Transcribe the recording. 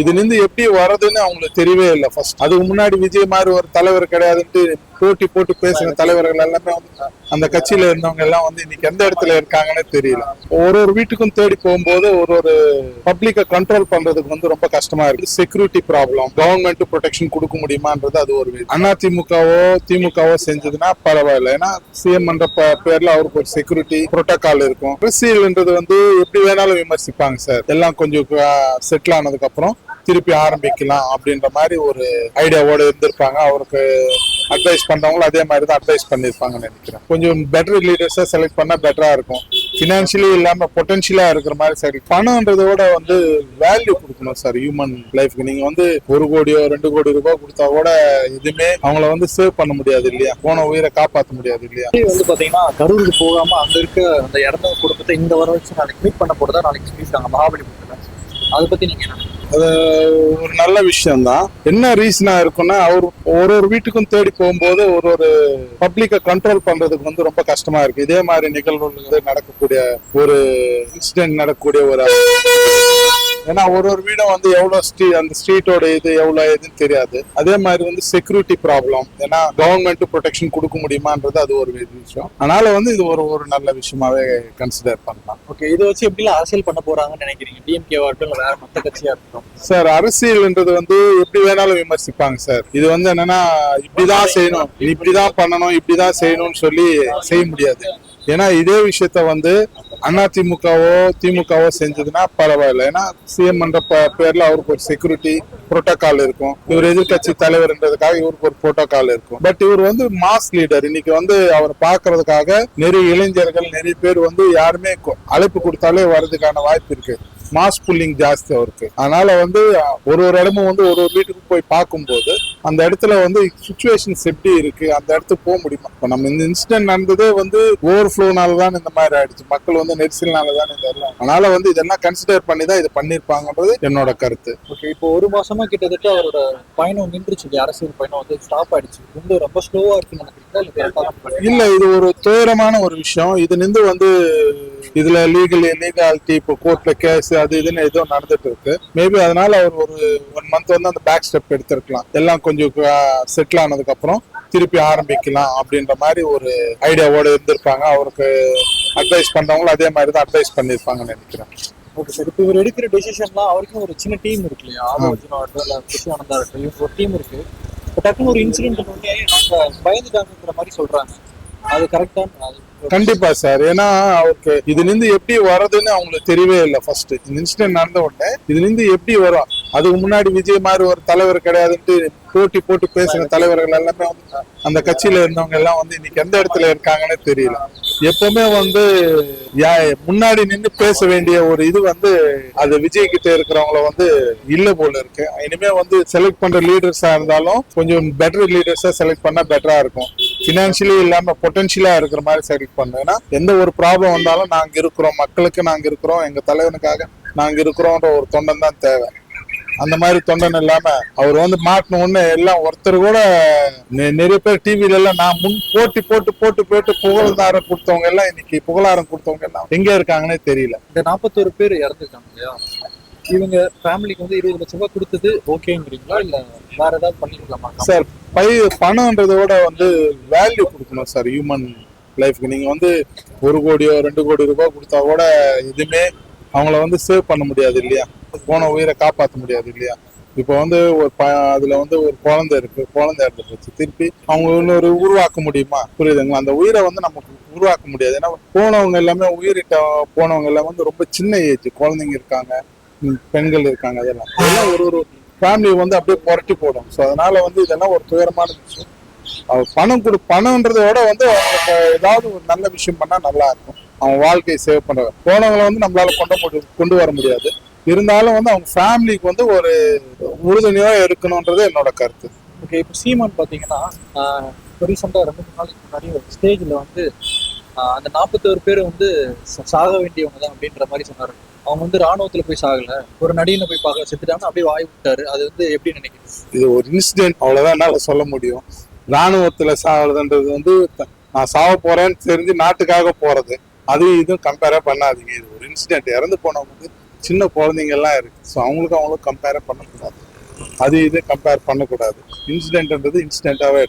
இதுல இருந்து எப்படி வர்றதுன்னு அவங்களுக்கு தெரியவே இல்லை ஃபர்ஸ்ட். அதுக்கு முன்னாடி விஜய் மாதிரி ஒரு தலைவர் கிடையாதுன்ட்டு போட்டி போட்டு பேசுற தலைவர்கள் எல்லாமே வந்து அந்த கட்சியில இருந்தவங்க எல்லாம் வந்து இன்னைக்கு எந்த இடத்துல இருக்காங்கன்னு தெரியல. ஒரு ஒரு வீட்டுக்கும் தேடி போகும்போது ஒரு ஒரு பப்ளிக்கை கண்ட்ரோல் பண்றதுக்கு வந்து ரொம்ப கஷ்டமா இருக்கு. செக்யூரிட்டி ப்ராப்ளம், கவர்மெண்ட் ப்ரொடெக்ஷன் கொடுக்க முடியுமான்றது அது ஒரு அதிமுகவோ திமுகவோ செஞ்சதுன்னா பரவாயில்ல. ஏன்னா சிஎம் என்ற பேர்ல அவருக்கு ஒரு செக்யூரிட்டி புரோட்டோகால் இருக்கும். அரசியல்ன்றது வந்து எப்படி வேணாலும் விமர்சிப்பாங்க சார். எல்லாம் கொஞ்சம் செட்டில் ஆனதுக்கு அப்புறம் திருப்பி ஆரம்பிக்கலாம் அப்படின்ற மாதிரி ஒரு ஐடியாவோட இருந்திருப்பாங்க. அவருக்கு அட்வைஸ் பண்றவங்களும் அதே மாதிரி தான் அட்வைஸ் பண்ணிருப்பாங்கன்னு நினைக்கிறேன். கொஞ்சம் பெட்டர் லீடர்ஸா செலக்ட் பண்ணா பெட்டரா இருக்கும். பினான்சியலி இல்லாம பொட்டன்ஷியலா இருக்கிற மாதிரி செலக்ட். பணம்ன்றதோட வந்து வேல்யூ கொடுக்கணும் சார் ஹியூமன் லைஃப்க்கு. நீங்க வந்து 1 கோடியோ 2 கோடி ரூபாய் கொடுத்தா கூட எதுவுமே அவங்கள வந்து சேவ் பண்ண முடியாது இல்லையா, போன உயிரை காப்பாற்ற முடியாது இல்லையா. வந்து பாத்தீங்கன்னா கரூருக்கு போகாம அங்க இருக்க அந்த இறந்த குடும்பத்தை இந்த வர வச்சு நாளைக்கு மீட் பண்ண போறதா நாளைக்கு சொல்லியிருக்காங்க மகாபலிபுரத்துல. அதை பத்தி நீங்க என்ன? அது ஒரு நல்ல விஷயம் தான். என்ன ரீசனா இருக்குன்னா, அவர் ஒரு ஒரு வீட்டுக்கும் தேடி போகும்போது ஒரு ஒரு பப்ளிக்கை கண்ட்ரோல் பண்றதுக்கு வந்து ரொம்ப கஷ்டமா இருக்கு. இதே மாதிரி நிகழ்வுகள் நடக்கக்கூடிய ஒரு இன்சிடென்ட் நடக்கக்கூடிய ஒரு, ஏன்னா ஒரு ஒரு வீடும் வந்து எவ்வளவு அந்த ஸ்ட்ரீட்டோட இது எவ்வளவு இதுன்னு தெரியாது. அதே மாதிரி வந்து செக்யூரிட்டி ப்ராப்ளம், ஏன்னா கவர்மெண்ட் ப்ரொடெக்ஷன் கொடுக்க முடியுமான்றது அது ஒரு விஷயம். அதனால வந்து இது ஒரு ஒரு நல்ல விஷயமாவே கன்சிடர் பண்ணலாம். ஓகே, இதை வச்சு எப்படி அரசியல் பண்ண போறாங்கன்னு நினைக்கிறீங்க? டிஎம்கேவா இருக்கட்டும், வேற மற்ற கட்சியா இருக்கட்டும். சார், அரசியல்ன்றது வந்து எப்படி வேணாலும் விமர்சிப்பாங்க சார். இது வந்து என்னன்னா இப்படிதான் செய்யணும், இப்படிதான் பண்ணணும், இப்படிதான் செய்யணும்னு சொல்லி செய்ய முடியாது. ஏன்னா இதே விஷயத்த வந்து அதிமுகவோ திமுகவோ செஞ்சதுன்னா பரவாயில்ல. ஏன்னா சிஎம் என்ற பேர்ல அவருக்கு ஒரு செக்யூரிட்டி புரோட்டோகால் இருக்கும். இவர் எதிர்கட்சி தலைவர்ன்றதுக்காக இவருக்கு ஒரு புரோட்டோகால் இருக்கும். பட் இவர் வந்து மாஸ் லீடர். இன்னைக்கு வந்து அவர் பாக்குறதுக்காக நிறைய இளைஞர்கள் நிறைய பேர் வந்து யாருமே அழைப்பு கொடுத்தாலே வர்றதுக்கான வாய்ப்பு இருக்கு. மாஸ் புல்லிங் ஜாஸ்தி அவருக்கு. அதனால வந்து ஒரு ஒரு இடமும் வந்து ஒரு ஒரு வீட்டுக்கு போய் பார்க்கும்போது அந்த இடத்துல வந்து சுச்சுவேஷன்ஸ் எப்படி இருக்கு, அந்த இடத்துக்கு போக முடியுமா. இப்போ நம்ம இந்த இன்சிடென்ட் நடந்ததே வந்து ஓவர் ஃப்ளோனாலதான் இந்த மாதிரி ஆயிடுச்சு. மக்கள் வந்து நெரிசல்னாலதான் இதெல்லாம். அதனால வந்து இதெல்லாம் கன்சிடர் பண்ணி தான் இதை பண்ணிருப்பாங்கன்றது என்னோட கருத்து. ஓகே, இப்போ 1 மாசமா கிட்டத்தட்ட அவரோட பயணம் நின்றுச்சு. அரசியல் பயணம் வந்து ஸ்டாப் ஆயிடுச்சு. வந்து ரொம்ப ஸ்லோவா இருக்குன்னு நினைக்கிறீங்களா? இல்ல, இது ஒரு துயரமான ஒரு விஷயம். இது நின்று வந்து இதுல லீகாலிட்டி, இப்போ கோர்ட்ல கேஸ் அது இதுன்னு ஏதோ நடந்துட்டு இருக்கு. மேபி அதனால அவர் ஒரு 1 மந்த் வந்து அந்த பேக் ஸ்டெப் எடுத்திருக்கலாம். எல்லாம் கொஞ்சம் செட்டில் ஆனதுக்கு அப்புறம் திருப்பி ஆரம்பிக்கலாம் அப்படின்ற மாதிரி ஒரு ஐடியாவோட இருந்திருப்பாங்க. அவருக்கு அட்வைஸ் பண்றவங்களும் அதே மாதிரி தான் அட்வைஸ் பண்ணிருப்பாங்கன்னு நினைக்கிறேன். ஓகே சார், இப்போ இவர் எடுக்கிற டெசிஷன்லாம் அவருக்கும் ஒரு சின்ன டீம் இருக்கு இல்லையா? ஆனந்தா இருக்கட்டும், ஒரு டீம் இருக்கு. டக்குன்னு ஒரு இன்சிடென்ட் வந்து அவங்க பயந்துட்டாங்கிற மாதிரி சொல்றாங்க. அது கரெக்டா? கண்டிப்பா சார். ஏன்னா அவருக்கு இதுல இருந்து எப்படி வர்றதுன்னு அவங்களுக்கு தெரியவே இல்லை ஃபர்ஸ்ட். இந்த இன்சிடென்ட் நடந்த உடனே இதுல இருந்து எப்படி வரும். அதுக்கு முன்னாடி விஜய் மாதிரி ஒரு தலைவர் கிடையாதுன்ட்டு போட்டி போட்டு பேசுற தலைவர்கள் எல்லாமே வந்து அந்த கட்சியில இருந்தவங்க எல்லாம் வந்து இன்னைக்கு எந்த இடத்துல இருக்காங்கன்னு தெரியல. எப்பவுமே வந்து முன்னாடி நின்று பேச வேண்டிய ஒரு இது வந்து அது விஜய் கிட்ட இருக்கிறவங்கள வந்து இல்ல போல இருக்கு. இனிமே வந்து செலக்ட் பண்ற லீடர்ஸா இருந்தாலும் கொஞ்சம் பெட்டர் லீடர்ஸா செலக்ட் பண்ணா பெட்டரா இருக்கும். பினான்சியலி இல்லாம பொட்டன்ஷியலா இருக்கிற மாதிரி செலக்ட் பண்ணேன்னா எந்த ஒரு ப்ராப்ளம் வந்தாலும் நாங்க இருக்கிறோம், மக்களுக்கு நாங்க இருக்கிறோம், எங்க தலைவனுக்காக நாங்க இருக்கிறோம்ன்ற ஒரு தொண்டன் தான் தேவை. அந்த மாதிரி தொண்டன் இல்லாம அவர் வந்து மாட்டின உடனே எல்லாம் ஒருத்தர் கூட நிறைய பேர் டிவில எல்லாம் நான் முன் போட்டி போட்டு போட்டு போட்டு புகழாரம் கொடுத்தவங்க எல்லாம் இன்னைக்கு புகழாரம் கொடுத்தவங்க எல்லாம் எங்க இருக்காங்கன்னே தெரியல. இந்த 41 பேர் இறந்துருக்காங்க இல்லையா? இவங்க ஃபேமிலிக்கு வந்து 20 லட்சம் ரூபாய் கொடுத்தது ஓகேங்கிறீங்களா, இல்ல வேற ஏதாவது பண்ணிருக்கலாமா? சார், பணம்ன்றதோட வந்து வேல்யூ கொடுக்கணும் சார் ஹியூமன் லைஃப்க்கு. நீங்க வந்து 1 கோடியோ 2 கோடி ரூபாய் கொடுத்தா கூட எதுவுமே அவங்கள வந்து சேவ் பண்ண முடியாது இல்லையா, போன உயிரை காப்பாற்ற முடியாது இல்லையா. இப்போ வந்து ஒரு அதுல வந்து ஒரு குழந்தை இருக்கு, குழந்தை இறந்து போச்சு. திருப்பி அவங்க இன்னொரு உருவாக்க முடியுமா? புரியுதுங்களா? அந்த உயிரை வந்து நமக்கு உருவாக்க முடியாது. ஏன்னா போனவங்க எல்லாமே உயிரிட்ட போனவங்க எல்லாம் வந்து ரொம்ப சின்ன ஏஜ், குழந்தைங்க இருக்காங்க, பெண்கள் இருக்காங்க. அதெல்லாம் ஒரு ஒரு ஃபேமிலி வந்து அப்படியே புரட்டி போடும். ஸோ அதனால வந்து இதெல்லாம் ஒரு துயரமான விஷயம். அவர் பணம்ன்றத விட வந்து அவங்களுக்கு ஏதாவது ஒரு நல்ல விஷயம் பண்ணா நல்லா இருக்கும். அவன் வாழ்க்கையை சேவ் பண்ற போனவங்களை வந்து நம்மளால கொண்டு வர முடியாது. இருந்தாலும் வந்து அவங்க ஃபேமிலிக்கு வந்து ஒரு உறுதுணையா இருக்கணும்ன்றது என்னோட கருத்து. ஓகே, இப்போ சீமான் பாத்தீங்கன்னா ரீசெண்டா 2-3 நாளைக்கு முன்னாடி ஒரு ஸ்டேஜ்ல வந்து அந்த 41 பேர் வந்து சாக வேண்டியவங்க தான் அப்படின்ற மாதிரி சொன்னாரு. அவங்க வந்து ராணுவத்துல போய் சாகல, ஒரு நடிகனை போய் பார்க்க செத்துட்டாங்க, அப்படியே வாய் விட்டாரு. அது வந்து எப்படி நினைக்கிறீங்க? இது ஒரு இன்சிடென்ட், அவ்வளவுதான் என்னால சொல்ல முடியும். ராணுவத்துல சாகுறதுன்றது வந்து நான் சாக போறேன்னு தெரிஞ்சு நாட்டுக்காக போறது, அது இதுவும் கம்பேரே பண்ணாதீங்க. இது ஒரு இன்சிடென்ட். இறந்து போனவங்க வந்து சின்ன குழந்தைங்க எல்லாம் இருக்கு. ஸோ அவங்களுக்கும் கம்பேர் பண்ணக்கூடாது. அது இது கம்பேர் பண்ணக்கூடாது. இன்சிடென்ட்ன்றது இன்சிடென்ட்டாவே